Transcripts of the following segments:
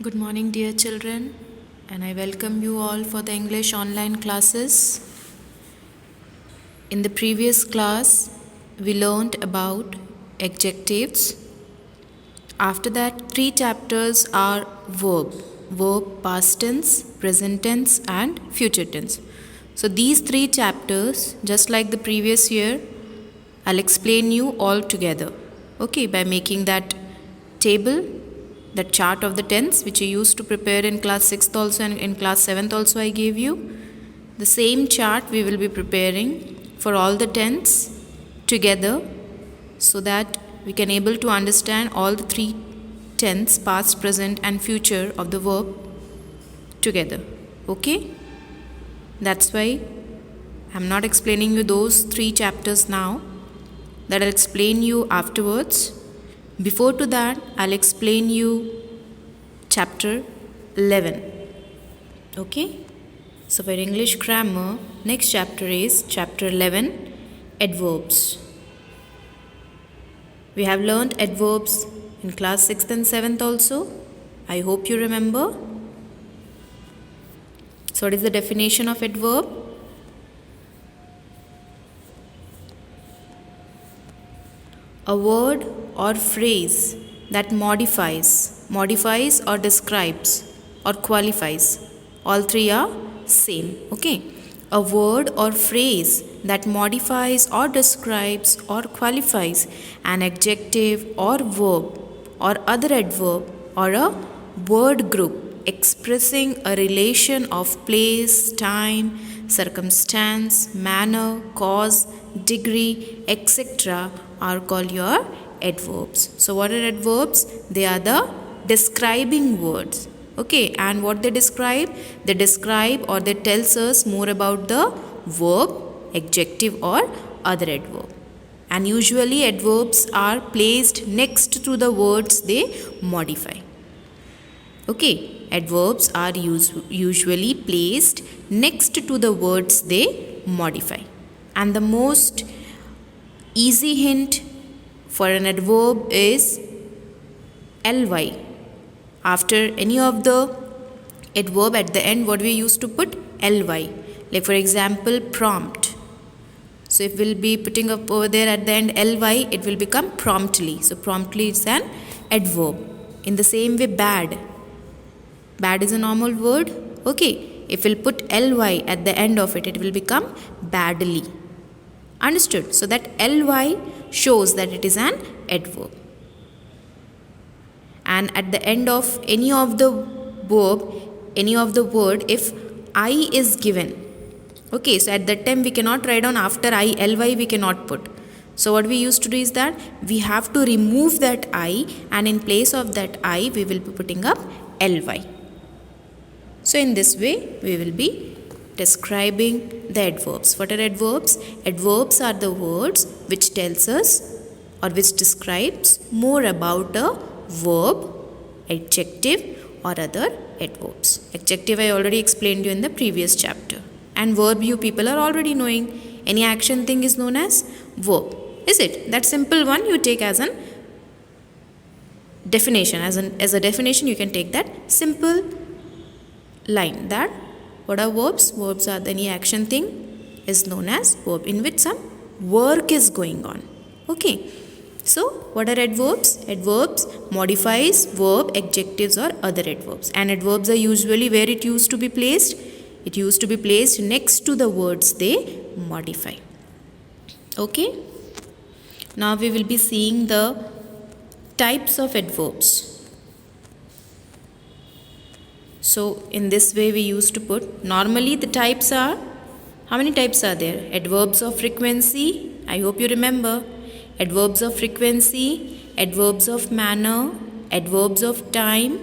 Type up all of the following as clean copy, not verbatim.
Good morning, dear children, and I welcome you all for the English online classes. In the previous class, we learned about adjectives. After that, three chapters are verb, past tense, present tense, and future tense. So, these three chapters, just like the previous year, I'll explain you all together. Okay, by making that table, that chart of the tense which you used to prepare in class 6th also and in class 7th also I gave you. The same chart we will be preparing for all the tense together so that we can able to understand all the three tense, past, present and future of the verb together. Okay? That's why I'm not explaining you those three chapters now. That I'll explain you afterwards. Before to that, I'll explain you chapter 11. Okay? So for English grammar, next chapter is chapter 11, adverbs. We have learned adverbs in class 6th and 7th also. I hope you remember. So what is the definition of adverb? A word or phrase that modifies or describes or qualifies. All three are same. Okay. A word or phrase that modifies or describes or qualifies an adjective or verb or other adverb or a word group expressing a relation of place, time, circumstance, manner, cause, degree, etc. are called your adverbs. So what are adverbs? They are the describing words. Okay, and what they describe? They describe or they tells us more about the verb, adjective or other adverb. And usually adverbs are placed next to the words they modify. Okay, adverbs are usually placed next to the words they modify. And the most easy hint for an adverb is ly. After any of the adverb at the end, what we used to put? Ly. Like for example, prompt. So if we'll be putting up over there at the end ly, it will become promptly. So promptly is an adverb. In the same way, bad. Bad is a normal word. Okay. If we'll put ly at the end of it, it will become badly. Understood? So that ly shows that it is an adverb. And at the end of any of the verb, any of the word, if I is given, okay, so at that time we cannot write down after I, ly we cannot put. So what we used to do is that we have to remove that I, and in place of that I we will be putting up ly. So in this way we will be describing the adverbs. What are adverbs? Adverbs are the words which tells us or which describes more about a verb, adjective or other adverbs. Adjective I already explained you in the previous chapter. And verb you people are already knowing. Any action thing is known as verb. Is it? That simple one you take as an definition. As a definition you can take that simple line that what are verbs? Verbs are any action thing is known as verb in which some work is going on. Okay. So, what are adverbs? Adverbs modifies verb, adjectives or other adverbs. And adverbs are usually where it used to be placed. It used to be placed next to the words they modify. Okay. Now we will be seeing the types of adverbs. So, in this way we used to put, normally the types are, how many types are there? Adverbs of frequency, I hope you remember. Adverbs of frequency, adverbs of manner, adverbs of time,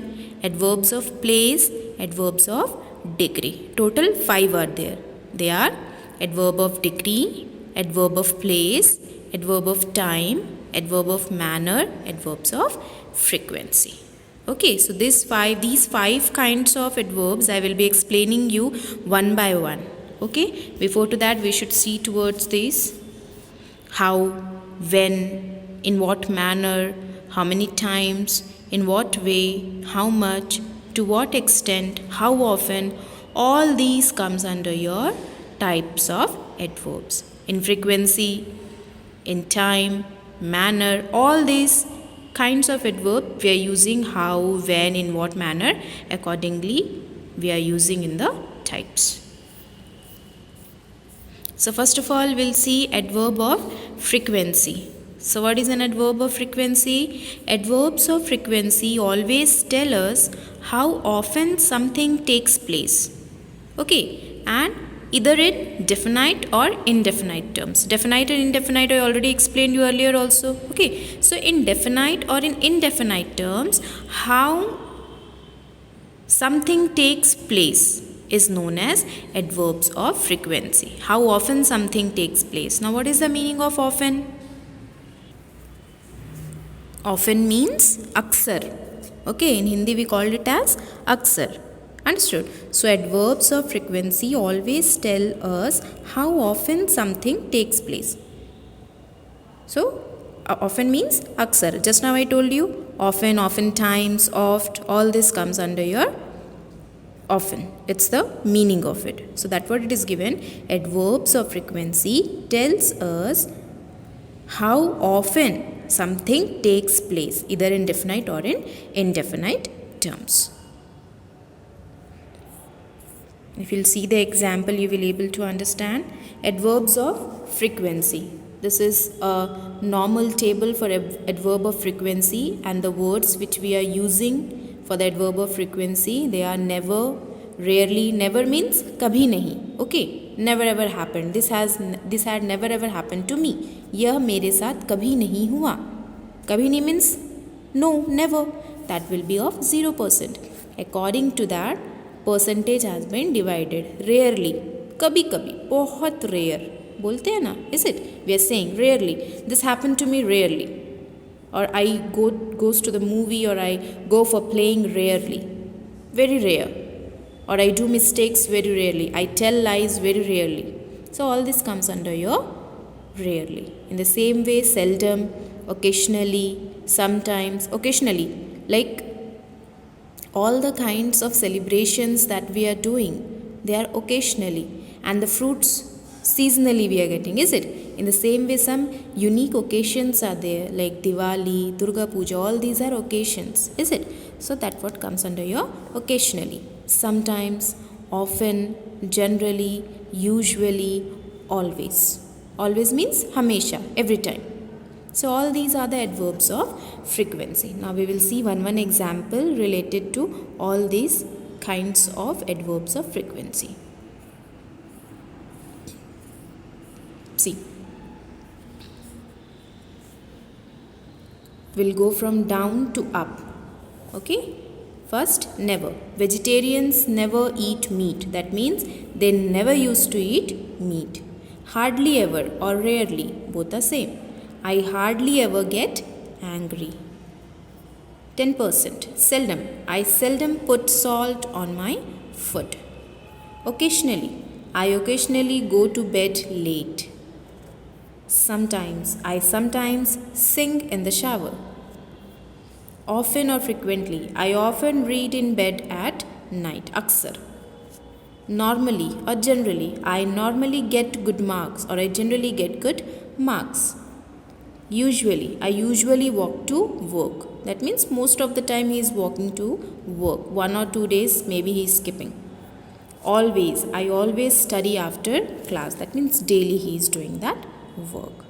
adverbs of place, adverbs of degree. Total 5 are there. They are adverb of degree, adverb of place, adverb of time, adverb of manner, adverbs of frequency. Okay, so these five kinds of adverbs I will be explaining you one by one. Okay, before to that we should see towards this. How, when, in what manner, how many times, in what way, how much, to what extent, how often, all these comes under your types of adverbs. In frequency, in time, manner, all these kinds of adverb we are using how, when, in what manner, accordingly we are using in the types. So first of all, we'll see adverb of frequency. So what is an adverb of frequency? Adverbs of frequency always tell us how often something takes place. Okay, and either in definite or indefinite terms. Definite and indefinite I already explained you earlier also. Okay, so in definite or in indefinite terms, how something takes place is known as adverbs of frequency. How often something takes place. Now what is the meaning of often? Often means aksar. Okay, in Hindi we called it as aksar. Understood? So adverbs of frequency always tell us how often something takes place. So often means aksar. Just now I told you often, oftentimes, oft, all this comes under your often. It's the meaning of it. So that's what it is given. Adverbs of frequency tells us how often something takes place, either in definite or in indefinite terms. If you'll see the example, you will be able to understand. Adverbs of frequency. This is a normal table for adverb of frequency, and the words which we are using for the adverb of frequency, they are never, rarely. Never means kabhi nahi. Okay, never ever happened. This had never ever happened to me. यह मेरे साथ कभी नहीं हुआ. कभी नहीं means no, never. That will be of 0%. According to that, percentage has been divided. Rarely, कभी कभी, बहुत rare बोलते हैं ना, is it? We are saying rarely. This happened to me rarely. Or I goes to the movie, or I go for playing rarely. Very rare. Or I do mistakes very rarely. I tell lies very rarely. So all this comes under your rarely. In the same way, seldom, occasionally, sometimes, occasionally. Like all the kinds of celebrations that we are doing, they are occasionally. And the fruits, seasonally we are getting, is it? In the same way, some unique occasions are there, like Diwali, Durga Puja, all these are occasions, is it? So that's what comes under your occasionally. Sometimes, often, generally, usually, always. Always means hamesha, every time. So all these are the adverbs of frequency. Now we will see one example related to all these kinds of adverbs of frequency. See, we'll go from down to up. Okay, first, never. Vegetarians never eat meat. That means they never used to eat meat. Hardly ever or rarely, both are same. I hardly ever get angry. 10%. Seldom. I seldom put salt on my food. Occasionally. I occasionally go to bed late. Sometimes. I sometimes sing in the shower. Often or frequently. I often read in bed at night. Aksar. Normally or generally. I normally get good marks, or I generally get good marks. Usually. I usually walk to work. That means most of the time he is walking to work. 1 or 2 days maybe he is skipping. Always. I always study after class. That means daily he is doing that work.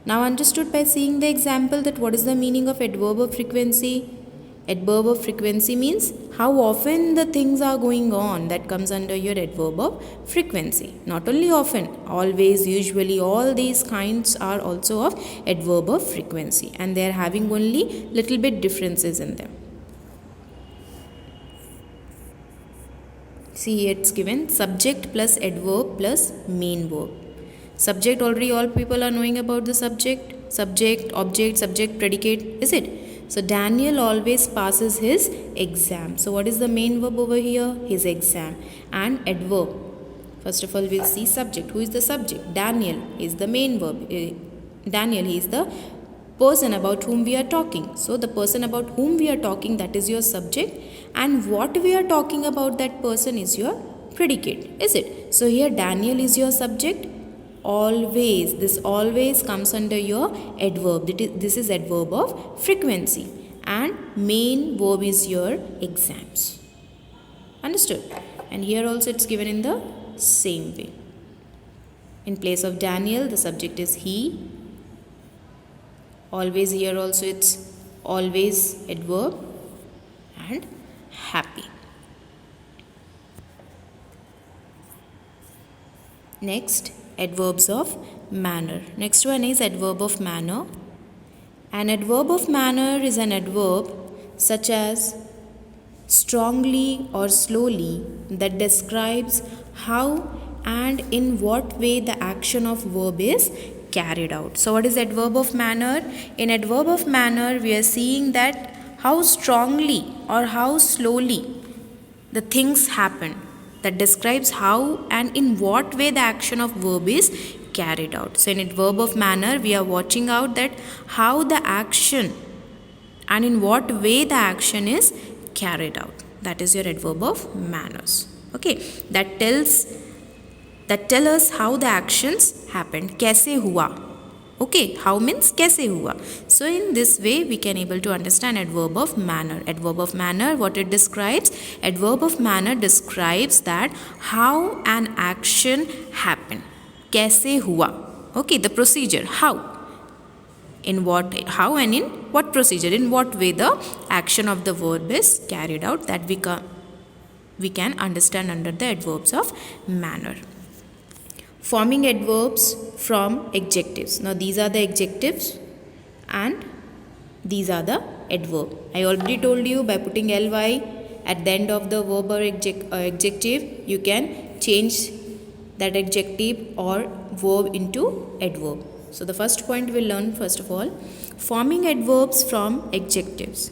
Now understood by seeing the example that what is the meaning of adverb of frequency? Adverb of frequency means how often the things are going on. That comes under your adverb of frequency. Not only often, always, usually, all these kinds are also of adverb of frequency, and they are having only little bit differences in them. See, it's given subject plus adverb plus main verb. Subject, already all people are knowing about the subject. Subject, object, subject, predicate, is it? So Daniel always passes his exam. So what is the main verb over here? His exam. And adverb. First of all, we'll see subject. Who is the subject? Daniel is the main verb. Daniel, he is the person about whom we are talking. So the person about whom we are talking, that is your subject, and what we are talking about, that person is your predicate, is it? So here Daniel is your subject. Always, this always comes under your adverb. This is adverb of frequency, and main verb is your exams. Understood? And here also it's given in the same way. In place of Daniel, the subject is he. Always, here also it's always adverb, and happy. Next, adverbs of manner. Next one is adverb of manner. An adverb of manner is an adverb such as strongly or slowly that describes how and in what way the action of verb is carried out. So what is adverb of manner? In adverb of manner, we are seeing that how strongly or how slowly the things happen, that describes how and in what way the action of verb is carried out. So in adverb of manner, we are watching out that how the action and in what way the action is carried out. That is your adverb of manners. Okay, that tell us how the actions happened. Kaise hua? Okay, how means kaise hua. So in this way we can able to understand adverb of manner. Adverb of manner, what it describes? Adverb of manner describes that how an action happened. Kaise hua? Okay, the procedure, how. In what, how and in what procedure, in what way the action of the verb is carried out, that we can understand under the adverbs of manner. Forming adverbs from adjectives. Now these are the adjectives and these are the adverb. I already told you, by putting ly at the end of the verb or adjective, you can change that adjective or verb into adverb. So the first point we'll learn first of all, forming adverbs from adjectives.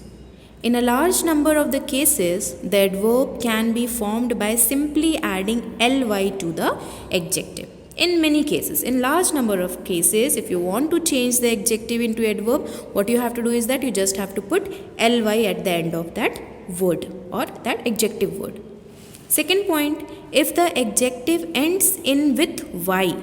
In a large number of the cases, the adverb can be formed by simply adding ly to the adjective. In many cases, in large number of cases, if you want to change the adjective into adverb, what you have to do is that you just have to put ly at the end of that word or that adjective word. Second point, if the adjective ends in with y,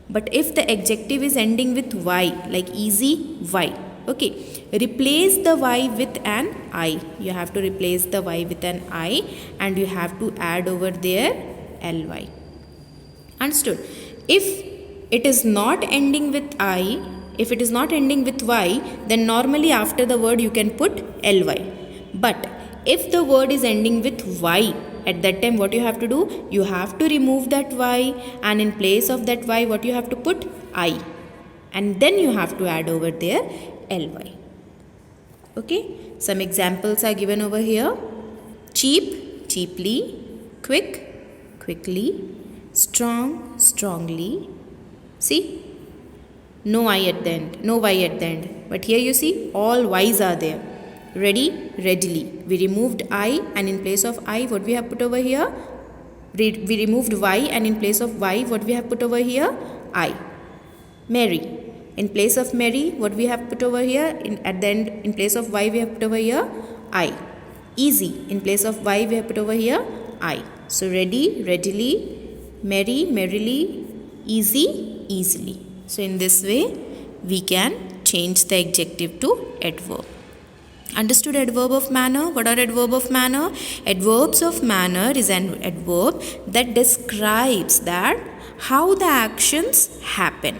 but if the adjective is ending with y, like easy, y, okay, replace the y with an I. You have to replace the y with an I and you have to add over there ly. Understood? If it is not ending with I, if it is not ending with y, then normally after the word you can put ly. But if the word is ending with y, at that time what you have to do? You have to remove that y, and in place of that y what you have to put? I. And then you have to add over there ly. Okay, some examples are given over here. Cheap, cheaply. Quick, quickly. Strong, strongly. See, no I at the end, no y at the end. But here you see all y's are there. Ready, readily. We removed I, and in place of I what we have put over here? We removed y, and in place of y what we have put over here? I. Merry. In place of merry what we have put over here? At the end, in place of y we have put over here? I. Easy. In place of y we have put over here? I. So ready, readily. Merry, merrily. Easy, easily. So in this way we can change the adjective to adverb. Understood adverb of manner? What are adverb of manner? Adverbs of manner is an adverb that describes that how the actions happen.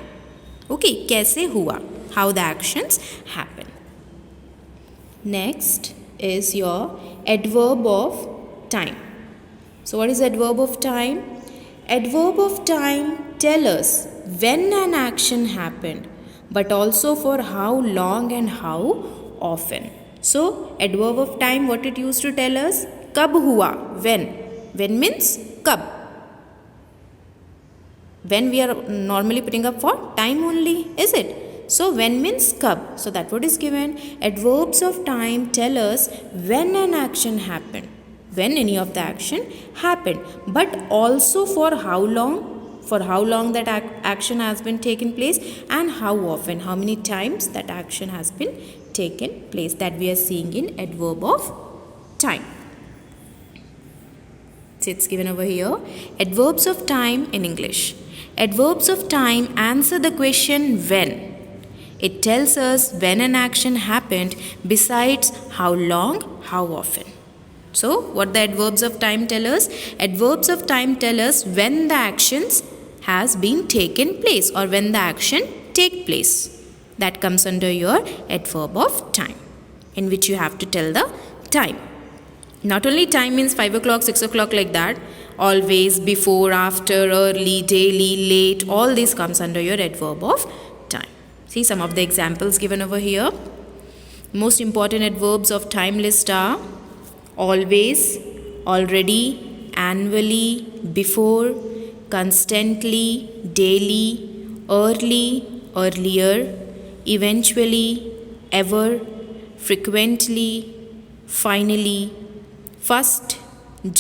Okay, kaise hua? How the actions happen. Next is your adverb of time. So what is adverb of time? Adverb of time tell us when an action happened, but also for how long and how often. So adverb of time, what it used to tell us? Kab hua? When? When means kab. When we are normally putting up for time only, is it? So when means kab. So that what is given. Adverbs of time tell us when an action happened, when any of the action happened, but also for how long? for how long that action has been taken place, and how often, how many times that action has been taken place, that we are seeing in adverb of time. So it's given over here. Adverbs of time in English. Adverbs of time answer the question when. It tells us when an action happened, besides how long, how often. So what the adverbs of time tell us? Adverbs of time tell us when the actions has been taken place, or when the action take place. That comes under your adverb of time, in which you have to tell the time. Not only time means 5 o'clock, 6 o'clock, like that. Always, before, after, early, daily, late, all this comes under your adverb of time. See some of the examples given over here. Most important adverbs of time list are always, already, annually, before, constantly, daily, early, earlier, eventually, ever, frequently, finally, first,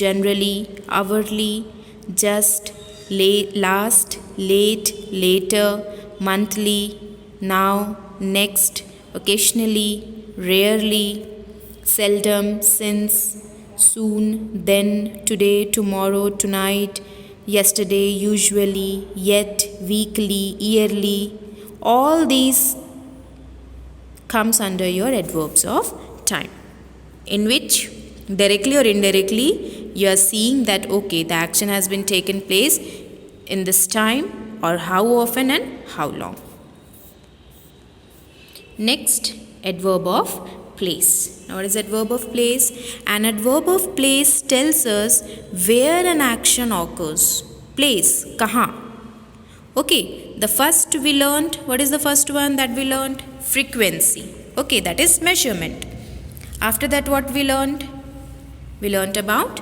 generally, hourly, just, late, last, late, later, monthly, now, next, occasionally, rarely, seldom, since, soon, then, today, tomorrow, tonight, yesterday, usually, yet, weekly, yearly. All these comes under your adverbs of time, in which directly or indirectly you are seeing that okay, the action has been taken place in this time, or how often and how long. Next, adverb of place. Now what is adverb of place? An adverb of place tells us where an action occurs. Place, kahan. Okay, the first we learned, what is the first one that we learned? Frequency. Okay, that is measurement. After that, what we learned? We learnt about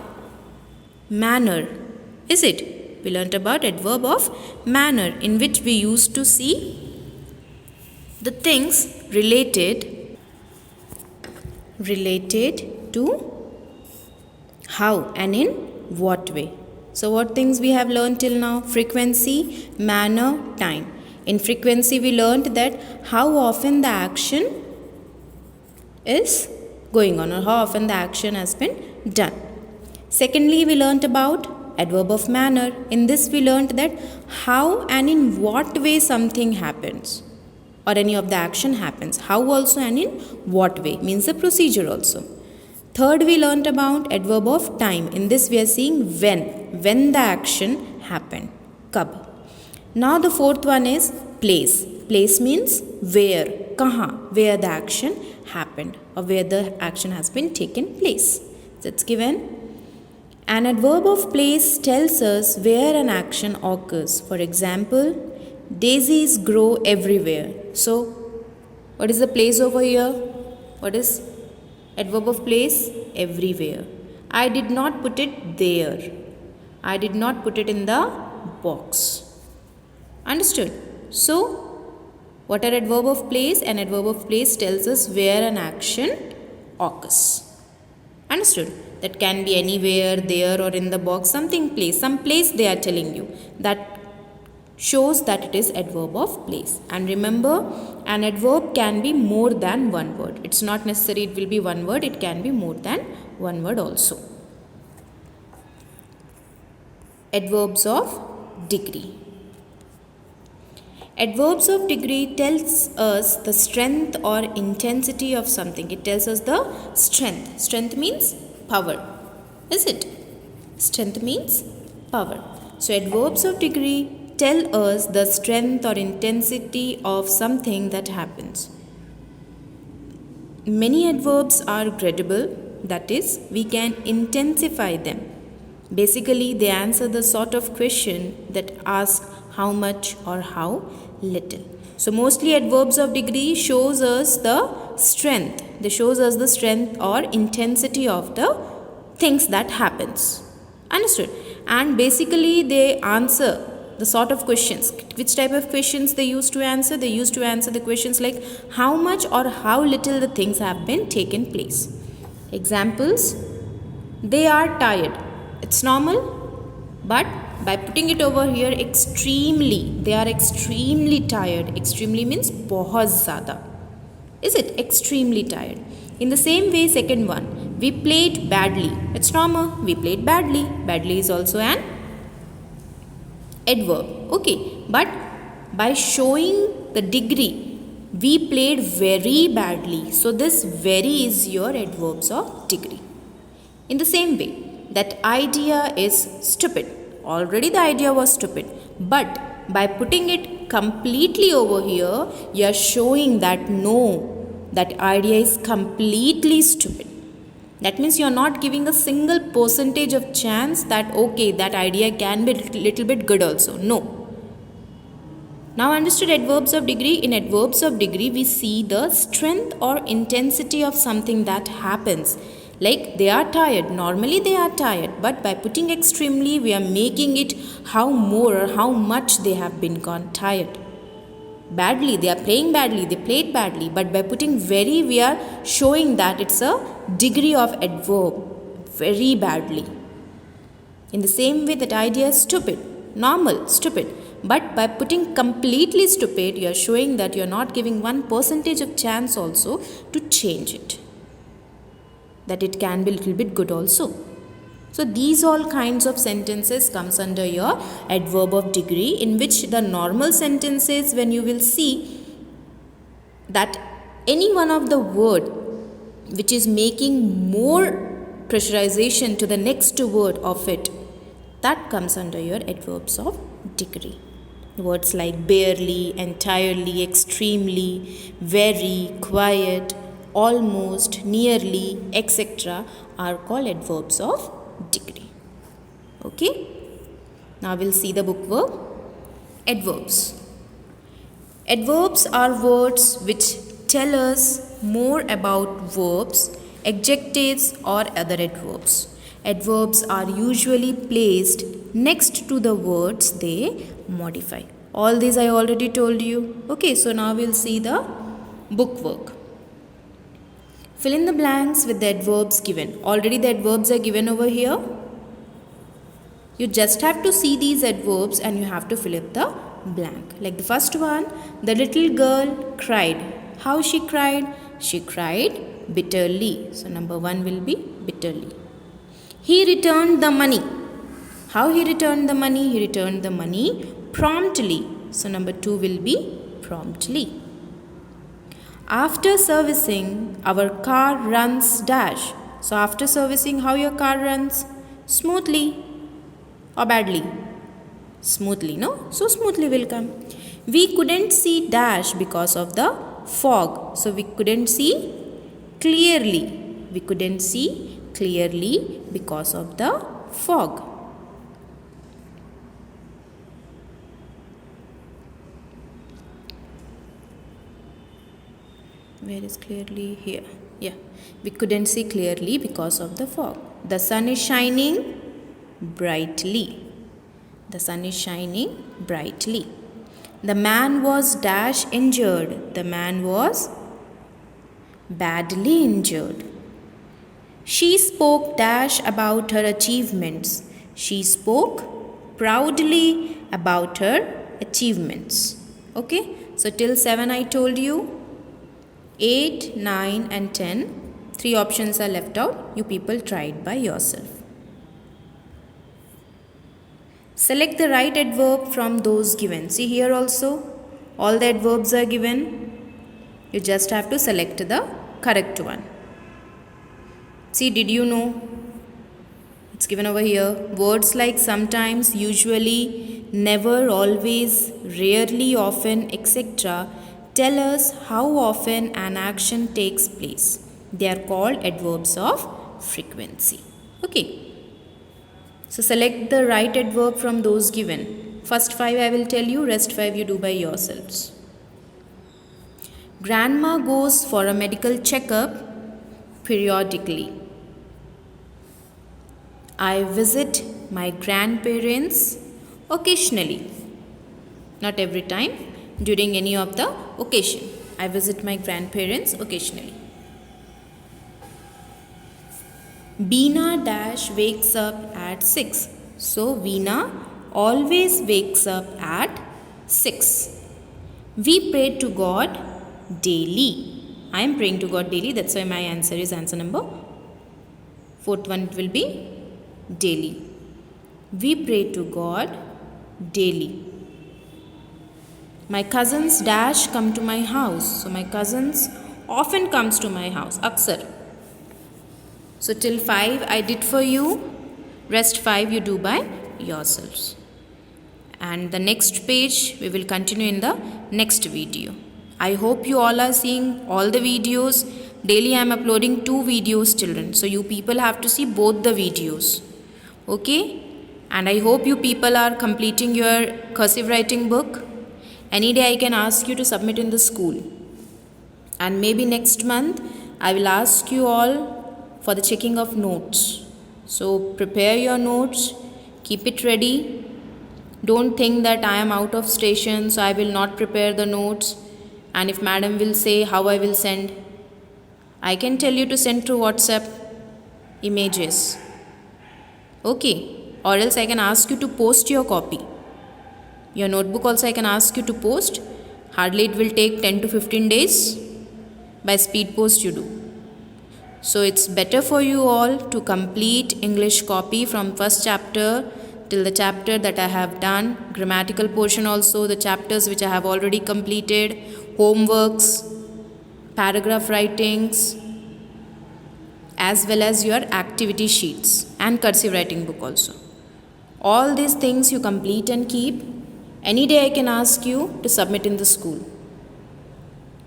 manner. Is it? We learnt about adverb of manner, in which we used to see the things related to how and in what way. So what things we have learned till now? Frequency, manner, time. In frequency we learnt that how often the action is going on, or how often the action has been done. Secondly, we learnt about adverb of manner. In this we learnt that how and in what way something happens, or any of the action happens. How also and in what way means the procedure also. Third, we learnt about adverb of time. In this we are seeing when the action happened. Kab. Now the fourth one is place. Place means where, kahan, where the action happened, or where the action has been taken place. So it's given. An adverb of place tells us where an action occurs. For example, daisies grow everywhere. So what is the place over here? What is adverb of place? Everywhere. I did not put it there. I did not put it in the box. Understood? So what are adverb of place? An adverb of place tells us where an action occurs. Understood? That can be anywhere, there, or in the box, something place, some place they are telling you. That shows that it is adverb of place. And remember, an adverb can be more than one word. It's not necessary it will be one word, it can be more than one word also. Adverbs of degree. Adverbs of degree tells us the strength or intensity of something. It tells us the strength. Strength means power. Is it? Strength means power. So adverbs of degree tell us the strength or intensity of something that happens. Many adverbs are gradable, that is, we can intensify them. Basically, they answer the sort of question that asks how much or how little. So mostly adverbs of degree shows us the strength. They shows us the strength or intensity of the things that happens. Understood? And basically they answer the sort of questions. Which type of questions they used to answer? They used to answer the questions like how much or how little the things have been taken place. Examples: they are tired. It's normal, but by putting it over here, extremely, they are extremely tired. Extremely means बहुत ज़्यादा. Is it? Extremely tired. In the same way, second one, we played badly. It's normal. We played badly. Badly is also an adverb. Okay, but by showing the degree, we played very badly. So this very is your adverbs of degree. In the same way, that idea is stupid. Already the idea was stupid, but by putting it completely over here, you are showing that no, that idea is completely stupid. That means you are not giving a single percentage of chance that okay, that idea can be little bit good also. No. Now understood adverbs of degree. In adverbs of degree, we see the strength or intensity of something that happens. Like they are tired. Normally they are tired, but by putting extremely, we are making it how more or how much they have been gone tired. Badly, they are playing badly, they played badly, but by putting very, we are showing that it's a degree of adverb, very badly. In the same way, that idea is stupid, normal, stupid, but by putting completely stupid, you are showing that you are not giving 1% of chance also to change it, that it can be a little bit good also. So these all kinds of sentences comes under your adverb of degree, in which the normal sentences, when you will see that any one of the word which is making more pressurization to the next word of it, that comes under your adverbs of degree. Words like barely, entirely, extremely, very, quiet, almost, nearly, etc. are called adverbs of degree. Okay, now we'll see the book verb. Adverbs. Adverbs are words which tell us more about verbs, adjectives, or other adverbs. Adverbs are usually placed next to the words they modify. All these I already told you. Okay, so now we'll see the book work. Fill in the blanks with the adverbs given. Already the adverbs are given over here. You just have to see these adverbs and you have to fill in the blank. Like the first one, the little girl cried. How she cried? She cried bitterly. So number 1 will be bitterly. He returned the money. How he returned the money? He returned the money promptly. So number 2 will be promptly. After servicing, our car runs dash. So after servicing, how your car runs? Smoothly or badly? Smoothly, no? So smoothly will come. We couldn't see dash because of the fog. So we couldn't see clearly. We couldn't see clearly because of the fog. Where is clearly? Here. Yeah. We couldn't see clearly because of the fog. The sun is shining brightly. The sun is shining brightly. The man was dash injured. The man was badly injured. She spoke dash about her achievements. She spoke proudly about her achievements. Okay. So till 7 I told you. 8, 9 and 10. 3 options are left out. You people try it by yourself. Select the right adverb from those given. See here also, all the adverbs are given. You just have to select the correct one. See, did you know? It's given over here. Words like sometimes, usually, never, always, rarely, often, etc. tell us how often an action takes place. They are called adverbs of frequency. Okay. So select the right adverb from those given. First 5 I will tell you, rest 5 you do by yourselves. Grandma goes for a medical checkup periodically. I visit my grandparents occasionally. Not every time, during any of the occasion. I visit my grandparents occasionally. Veena dash wakes up at 6. So Veena always wakes up at 6. We pray to God daily. I am praying to God daily. That's why my answer is answer number. Fourth one, it will be daily. We pray to God daily. My cousins dash come to my house. So my cousins often comes to my house. Aksar. So till 5 I did for you. Rest 5 you do by yourselves. And the next page we will continue in the next video. I hope you all are seeing all the videos. Daily I am uploading 2 videos, children. So you people have to see both the videos. Okay? And I hope you people are completing your cursive writing book. Any day I can ask you to submit in the school. And maybe next month I will ask you all for the checking of notes. So prepare your notes. Keep it ready. Don't think that I am out of station, so I will not prepare the notes. And if madam will say how I will send, I can tell you to send through WhatsApp images. Okay. Or else I can ask you to post your copy. Your notebook also I can ask you to post. Hardly it will take 10 to 15 days. By speed post you do. So it's better for you all to complete English copy from first chapter till the chapter that I have done. Grammatical portion also, the chapters which I have already completed. Homeworks, paragraph writings, as well as your activity sheets and cursive writing book also. All these things you complete and keep. Any day I can ask you to submit in the school.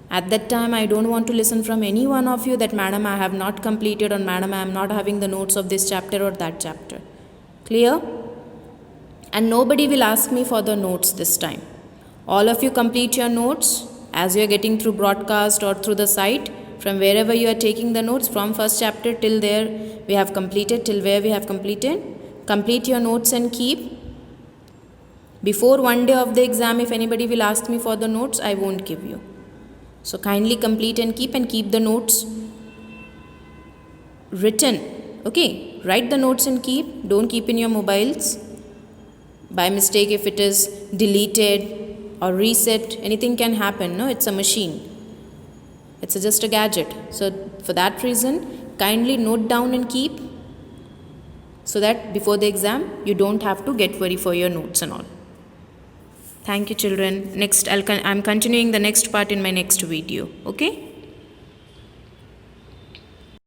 At that time I don't want to listen from any one of you that madam I have not completed or madam I am not having the notes of this chapter or that chapter. Clear? And nobody will ask me for the notes this time. All of you complete your notes as you are getting through broadcast or through the site. From wherever you are taking the notes, from first chapter till there we have completed, till where we have completed. Complete your notes and keep. Before one day of the exam, if anybody will ask me for the notes, I won't give you. So kindly complete and keep the notes written. Okay, write the notes and keep. Don't keep in your mobiles. By mistake, if it is deleted or reset, anything can happen. No, it's a machine. It's just a gadget. So for that reason, kindly note down and keep, so that before the exam you don't have to get worried for your notes and all. Thank you, children. Next I'm continuing the next part in my next video. Okay.